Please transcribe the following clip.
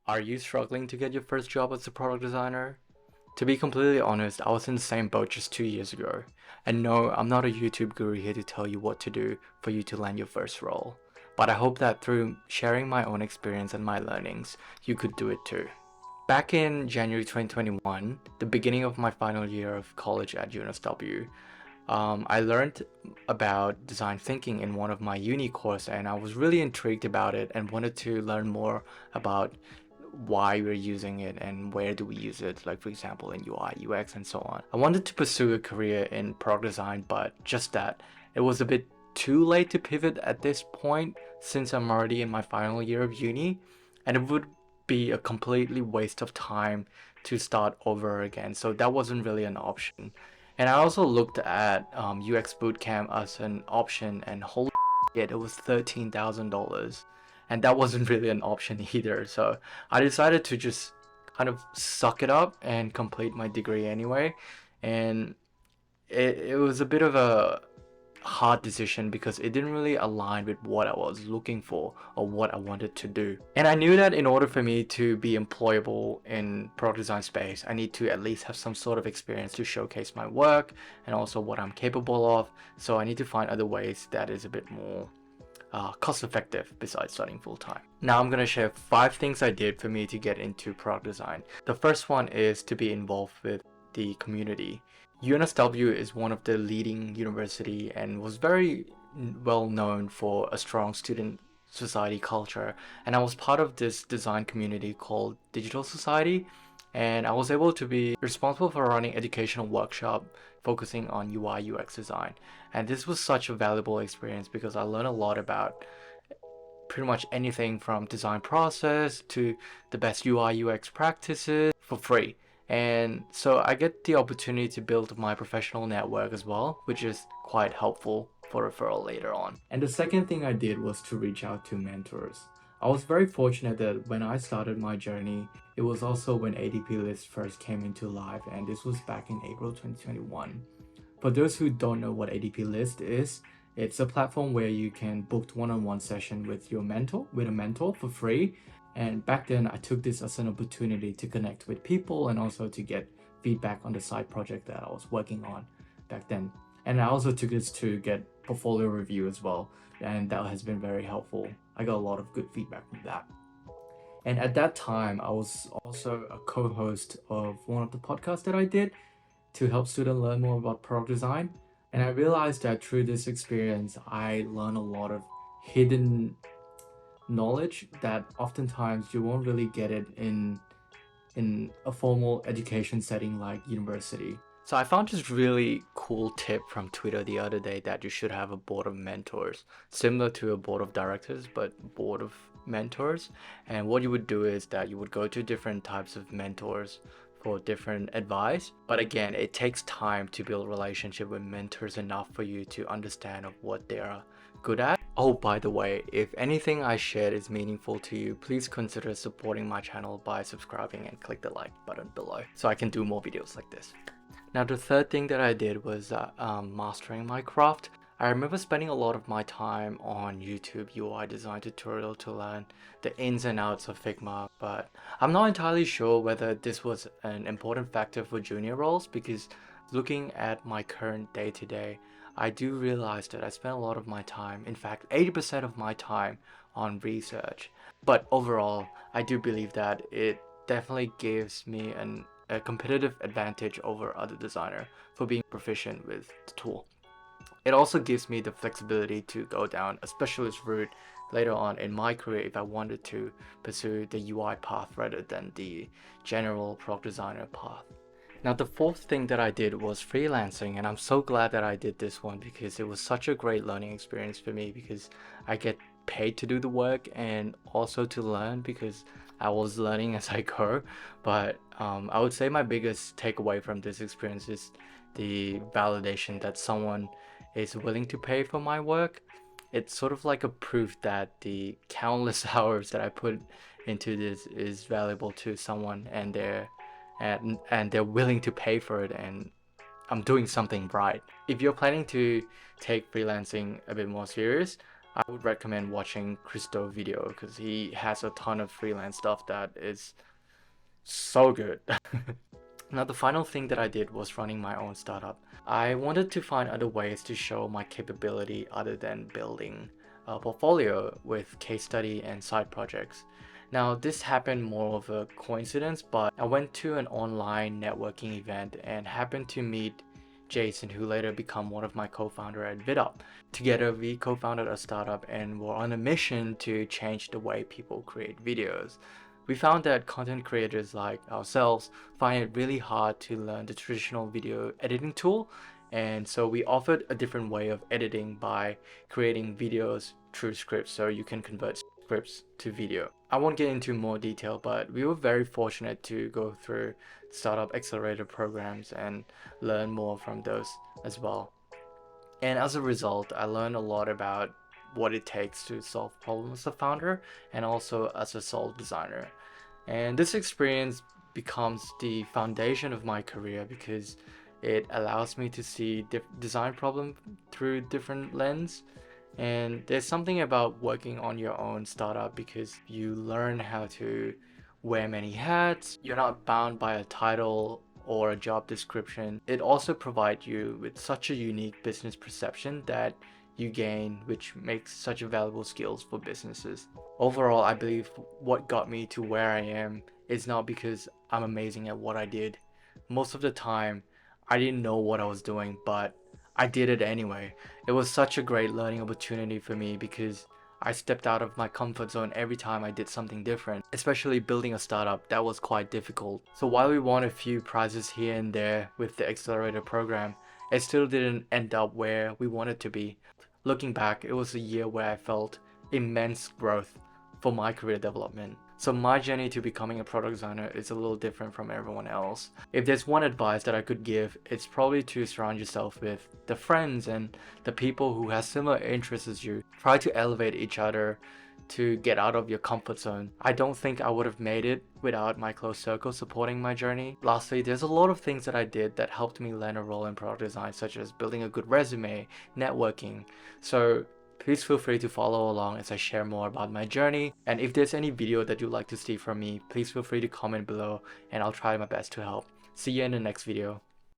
Are you struggling to get your first job as a product designer? To be completely honest, I was in the same boat just 2 years ago. And no, I'm not a YouTube guru here to tell you what to do for you to land your first role. But I hope that through sharing my own experience and my learnings, you could do it too. Back in January 2021, the beginning of my final year of college at UNSW, I learned about design thinking in one of my uni course, and I was really intrigued about it and wanted to learn more about why we're using it and where do we use it, like for example in UI, UX, and so on. I wanted to pursue a career in product design, but just that it was a bit too late to pivot at this point since I'm already in my final year of uni, and it would be a completely waste of time to start over again. So that wasn't really an option. And I also looked at UX Bootcamp as an option, and holy shit, it was $13,000. And that wasn't really an option either. So I decided to just kind of suck it up and complete my degree anyway. And it was a bit of a hard decision because it didn't really align with what I was looking for or what I wanted to do. And I knew that in order for me to be employable in product design space, I need to at least have some sort of experience to showcase my work and also what I'm capable of. So I need to find other ways that is a bit more cost effective besides studying full time. Now I'm gonna share 5 things I did for me to get into product design. The first one is to be involved with the community. UNSW is one of the leading university and was very well known for a strong student society culture, and I was part of this design community called Digital Society, and I was able to be responsible for running educational workshop focusing on UI UX design. And this was such a valuable experience because I learned a lot about pretty much anything from design process to the best UI UX practices for free. And so I get the opportunity to build my professional network as well, which is quite helpful for referral later on. And the second thing I did was to reach out to mentors. I was very fortunate that when I started my journey, it was also when ADP List first came into life, and this was back in April 2021. For those who don't know what ADP List is, it's a platform where you can book one-on-one session with a mentor for free. And back then, I took this as an opportunity to connect with people and also to get feedback on the side project that I was working on back then. And I also took this to get portfolio review as well, and that has been very helpful. I got a lot of good feedback from that. And at that time, I was also a co-host of one of the podcasts that I did to help students learn more about product design. And I realized that through this experience, I learned a lot of hidden knowledge that oftentimes you won't really get it in a formal education setting like university. So I found this really cool tip from Twitter the other day that you should have a board of mentors, similar to a board of directors, but board of mentors. And what you would do is that you would go to different types of mentors for different advice. But again, it takes time to build relationship with mentors enough for you to understand of what they are good at. Oh, by the way, if anything I shared is meaningful to you, please consider supporting my channel by subscribing and click the like button below so I can do more videos like this. Now the third thing that I did was mastering my craft. I remember spending a lot of my time on YouTube UI design tutorial to learn the ins and outs of Figma, but I'm not entirely sure whether this was an important factor for junior roles because looking at my current day-to-day, I do realize that I spend a lot of my time, in fact 80% of my time, on research. But overall, I do believe that it definitely gives me a competitive advantage over other designer for being proficient with the tool. It also gives me the flexibility to go down a specialist route later on in my career if I wanted to pursue the UI path rather than the general product designer path. Now the fourth thing that I did was freelancing, and I'm so glad that I did this one because it was such a great learning experience for me because I get paid to do the work and also to learn because I was learning as I go. But I would say my biggest takeaway from this experience is the validation that someone is willing to pay for my work. It's sort of like a proof that the countless hours that I put into this is valuable to someone, and they're willing to pay for it, and I'm doing something right. If you're planning to take freelancing a bit more serious, I would recommend watching Christo video because he has a ton of freelance stuff that is so good. Now, the final thing that I did was running my own startup. I wanted to find other ways to show my capability other than building a portfolio with case study and side projects. Now, this happened more of a coincidence, but I went to an online networking event and happened to meet Jason, who later became one of my co-founder at Viro. Together, we co-founded a startup and were on a mission to change the way people create videos. We found that content creators like ourselves find it really hard to learn the traditional video editing tool, and so we offered a different way of editing by creating videos through scripts so you can convert scripts to video. I won't get into more detail, but we were very fortunate to go through startup accelerator programs and learn more from those as well. And as a result, I learned a lot about what it takes to solve problems as a founder and also as a sole designer. And this experience becomes the foundation of my career because it allows me to see design problem through different lens. And there's something about working on your own startup because you learn how to wear many hats. You're not bound by a title or a job description. It also provides you with such a unique business perception that you gain, which makes such valuable skills for businesses. Overall, I believe what got me to where I am is not because I'm amazing at what I did. Most of the time, I didn't know what I was doing, but I did it anyway. It was such a great learning opportunity for me because I stepped out of my comfort zone every time I did something different, especially building a startup that was quite difficult. So while we won a few prizes here and there with the accelerator program, it still didn't end up where we wanted to be. Looking back, it was a year where I felt immense growth for my career development. So my journey to becoming a product designer is a little different from everyone else. If there's one advice that I could give, it's probably to surround yourself with the friends and the people who have similar interests as you. Try to elevate each other to get out of your comfort zone. I don't think I would have made it without my close circle supporting my journey. Lastly, there's a lot of things that I did that helped me land a role in product design, such as building a good resume, networking. So please feel free to follow along as I share more about my journey. And if there's any video that you'd like to see from me, please feel free to comment below and I'll try my best to help. See you in the next video.